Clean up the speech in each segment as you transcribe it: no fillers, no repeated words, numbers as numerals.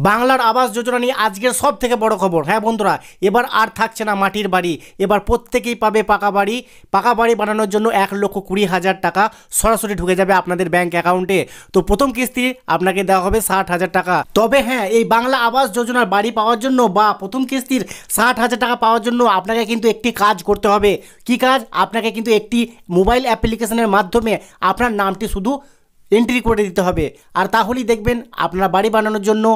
বাংলার আবাস যোজনা নিয়ে আজকের সব থেকে বড় খবর। হ্যাঁ বন্ধুরা, এবার আর থাকছে না মাটির বাড়ি, এবার প্রত্যেকেই পাবে পাকা বাড়ি। পাকা বাড়ি বানানোর জন্য 1,20,000 টাকা সরাসরি ঢুকে যাবে আপনাদের ব্যাংক অ্যাকাউন্টে। তো প্রথম কিস্তি আপনাকে দেওয়া হবে 60,000 টাকা। তবে হ্যাঁ, এই বাংলা আবাস যোজনার বাড়ি পাওয়ার জন্য বা প্রথম কিস্তির 60,000 টাকা পাওয়ার জন্য আপনাকে কিন্তু একটি কাজ করতে হবে। কি কাজ? আপনাকে কিন্তু একটি মোবাইল অ্যাপ্লিকেশনের মাধ্যমে আপনার নামটি শুধু এন্ট্রি করে দিতে হবে। আর তাহলেই দেখবেন আপনারা বাড়ি বানানোর জন্য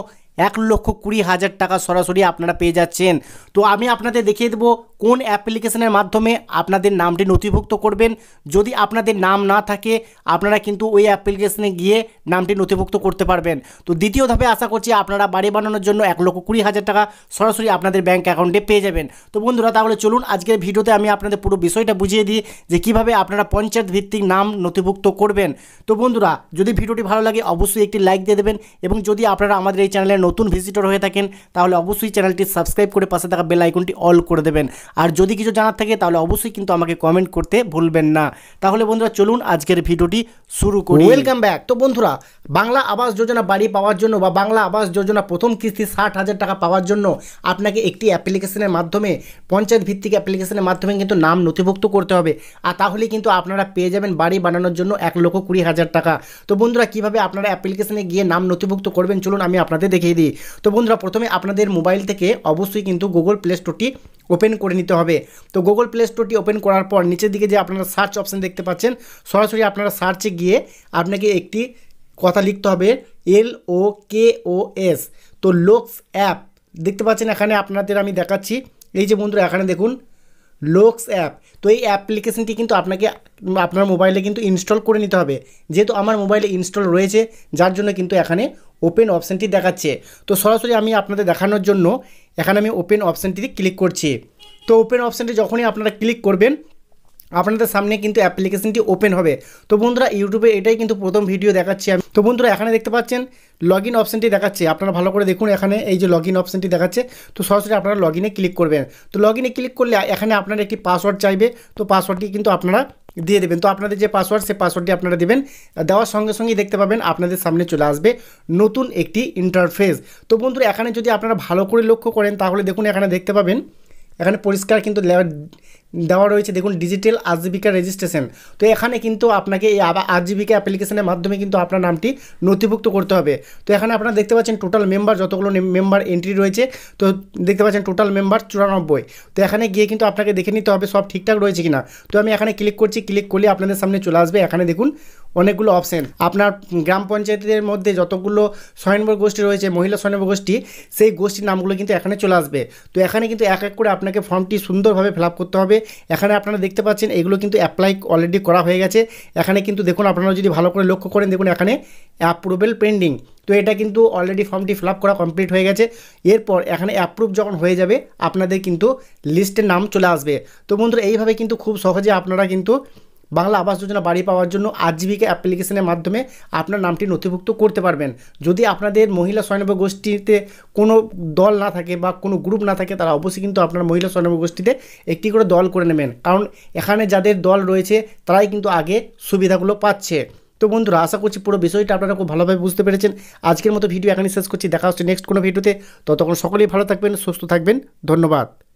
1,20,000 টাকা সরাসরি আপনারা পেয়ে যাচ্ছেন। তো আমি আপনাদের দেখিয়ে দেবো কোন অ্যাপ্লিকেশনের মাধ্যমে আপনাদের নামটি নথিভুক্ত করবেন। যদি আপনাদের নাম না থাকে আপনারা কিন্তু ওই অ্যাপ্লিকেশনে গিয়ে নামটি নথিভুক্ত করতে পারবেন। তো দ্বিতীয় ধাপে আশা করছি আপনারা বাড়ি বানানোর জন্য 1,20,000 টাকা সরাসরি আপনাদের ব্যাঙ্ক অ্যাকাউন্টে পেয়ে যাবেন। তো বন্ধুরা, তাহলে চলুন আজকের ভিডিওতে আমি আপনাদের পুরো বিষয়টা বুঝিয়ে দিই যে কীভাবে আপনারা পঞ্চায়েত ভিত্তিক নাম নথিভুক্ত করবেন। তো বন্ধুরা, যদি ভিডিওটি ভালো লাগে অবশ্যই একটি লাইক দিয়ে দেবেন, এবং যদি আপনারা আমাদের এই চ্যানেলে নতুন ভিজিটর হয়ে থাকেন তাহলে অবশ্যই চ্যানেলটি সাবস্ক্রাইব করে পাশে থাকা বেল আইকনটি অল করে দেবেন। আর যদি কিছু জানার থাকে তাহলে অবশ্যই কিন্তু আমাকে কমেন্ট করতে ভুলবেন না। তাহলে বন্ধুরা চলুন আজকের ভিডিওটি শুরু করি। Welcome back. তো বন্ধুরা, বাংলা আবাস যোজনা বাড়ি পাওয়ার জন্য বা বাংলা আবাস যোজনা প্রথম কিস্তি 60,000 টাকা পাওয়ার জন্য আপনাকে একটি অ্যাপ্লিকেশনের মাধ্যমে, পঞ্চায়েত ভিত্তিক অ্যাপ্লিকেশনের মাধ্যমে কিন্তু নাম নথিভুক্ত করতে হবে। আর তাহলেই কিন্তু আপনারা পেয়ে যাবেন বাড়ি বানানোর জন্য 1,20,000 টাকা। তো বন্ধুরা, কীভাবে আপনারা অ্যাপ্লিকেশনে গিয়ে নাম নথিভুক্ত করবেন চলুন আমি আপনাদের দেখিয়ে দিই। তো বন্ধুরা, প্রথমে আপনাদের মোবাইল থেকে অবশ্যই কিন্তু গুগল প্লে স্টোরটি ওপেন করে নিতে হবে। তো গুগল প্লে স্টোরটি ওপেন করার পর নিচের দিকে যে আপনারা সার্চ অপশান দেখতে পাচ্ছেন, সরাসরি আপনারা সার্চে গিয়ে আপনাকে একটি কথা লিখতে হবে LOKOS। তো লোকস অ্যাপ দেখতে পাচ্ছেন এখানে আপনাদের আমি দেখাচ্ছি। এই যে বন্ধুরা, এখানে দেখুন লোকস অ্যাপ। তো এই অ্যাপ্লিকেশনটি কিন্তু আপনাকে আপনার মোবাইলে কিন্তু ইনস্টল করে নিতে হবে। যেহেতু আমার মোবাইলে ইনস্টল রয়েছে যার জন্য কিন্তু এখানে ওপেন অপশানটি দেখাচ্ছে। তো সরাসরি আমি আপনাদের দেখানোর জন্য এখানে আমি ওপেন অপশানটিতে ক্লিক করছি। তো ওপেন অপশানটি যখনই আপনারা ক্লিক করবেন আপনাদের সামনে কিন্তু অ্যাপ্লিকেশনটি ওপেন হবে। তো বন্ধুরা, ইউটিউবে এটাই কিন্তু প্রথম ভিডিও দেখাচ্ছি আমি। তো বন্ধুরা, এখানে দেখতে পাচ্ছেন লগ ইন অপশানটি দেখাচ্ছে, আপনারা ভালো করে দেখুন। এখানে এই যে লগ ইন অপশানটি দেখাচ্ছে, তো সরাসরি আপনারা লগ ইনে ক্লিক করবেন। তো লগ ইনে ক্লিক করলে এখানে আপনারা একটি পাসওয়ার্ড চাইবে। তো পাসওয়ার্ডটি কিন্তু আপনারা দিয়ে দেবেন। তো আপনাদের যে পাসওয়ার্ড, সেই পাসওয়ার্ডটি আপনারা দেবেন। দেওয়ার সঙ্গে সঙ্গেই দেখতে পাবেন আপনাদের সামনে চলে আসবে নতুন একটি ইন্টারফেস। তো বন্ধুরা, এখানে যদি আপনারা ভালো করে লক্ষ্য করেন তাহলে দেখুন এখানে দেখতে পাবেন এখানে পরিষ্কার কিন্তু দেওয়া রয়েছে, দেখুন ডিজিটাল আজীবিকা রেজিস্ট্রেশন। তো এখানে কিন্তু আপনাকে এই আজীবিকা অ্যাপ্লিকেশনের মাধ্যমে কিন্তু আপনার নামটি নথিভুক্ত করতে হবে। তো এখানে আপনারা দেখতে পাচ্ছেন টোটাল মেম্বার, যতগুলো মেম্বার এন্ট্রি রয়েছে, তো দেখতে পাচ্ছেন টোটাল মেম্বার 94। তো এখানে গিয়ে কিন্তু আপনাকে দেখে নিতে হবে সব ঠিকঠাক রয়েছে কিনা। তো আমি এখানে ক্লিক করছি, ক্লিক করলে আপনাদের সামনে চলে আসবে এখানে দেখুন অনেকগুলো অপশান। আপনার গ্রাম পঞ্চায়েতের মধ্যে যতগুলো স্বয়ম্ভর গোষ্ঠী রয়েছে, মহিলা স্বয়ম্ভর গোষ্ঠী, সেই গোষ্ঠীর নামগুলো কিন্তু এখানে চলে আসবে। তো এখানে কিন্তু এক এক করে আপনাকে ফর্মটি সুন্দরভাবে ফিল আপ করতে হবে। এখানে আপনারা দেখতে পাচ্ছেন এগুলো কিন্তু অ্যাপ্লাই অলরেডি করা হয়ে গেছে। এখানে কিন্তু দেখুন আপনারা যদি ভালো করে লক্ষ্য করেন, দেখুন এখানে অ্যাপ্রুভেল পেন্ডিং। তো এটা কিন্তু অলরেডি ফর্মটি ফিল আপ করা কমপ্লিট হয়ে গেছে। এরপর এখানে অ্যাপ্রুভ যখন হয়ে যাবে আপনাদের কিন্তু লিস্টের নাম চলে আসবে। তো বন্ধুরা, এইভাবে কিন্তু খুব সহজে আপনারা কিন্তু বাংলা আবাস যোজনা বাড়ি পাওয়ার জন্য আজীবিকা অ্যাপ্লিকেশনের মাধ্যমে আপনার নামটি নথিভুক্ত করতে পারবেন। যদি আপনাদের মহিলা স্বয়ম্ভর গোষ্ঠীতে কোনো দল না থাকে বা কোনো গ্রুপ না থাকে, তারা অবশ্যই কিন্তু আপনার মহিলা স্বয়ম্ভর গোষ্ঠীতে একটি করে দল করে নেবেন, কারণ এখানে যাদের দল রয়েছে তারাই কিন্তু আগে সুবিধাগুলো পাচ্ছে। তো বন্ধুরা, আশা করছি পুরো বিষয়টা আপনারা খুব ভালোভাবে বুঝতে পেরেছেন। আজকের মতো ভিডিও এখানে শেষ করছি, দেখা হচ্ছে নেক্সট কোনো ভিডিওতে। ততক্ষণ সকলেই ভালো থাকবেন, সুস্থ থাকবেন। ধন্যবাদ।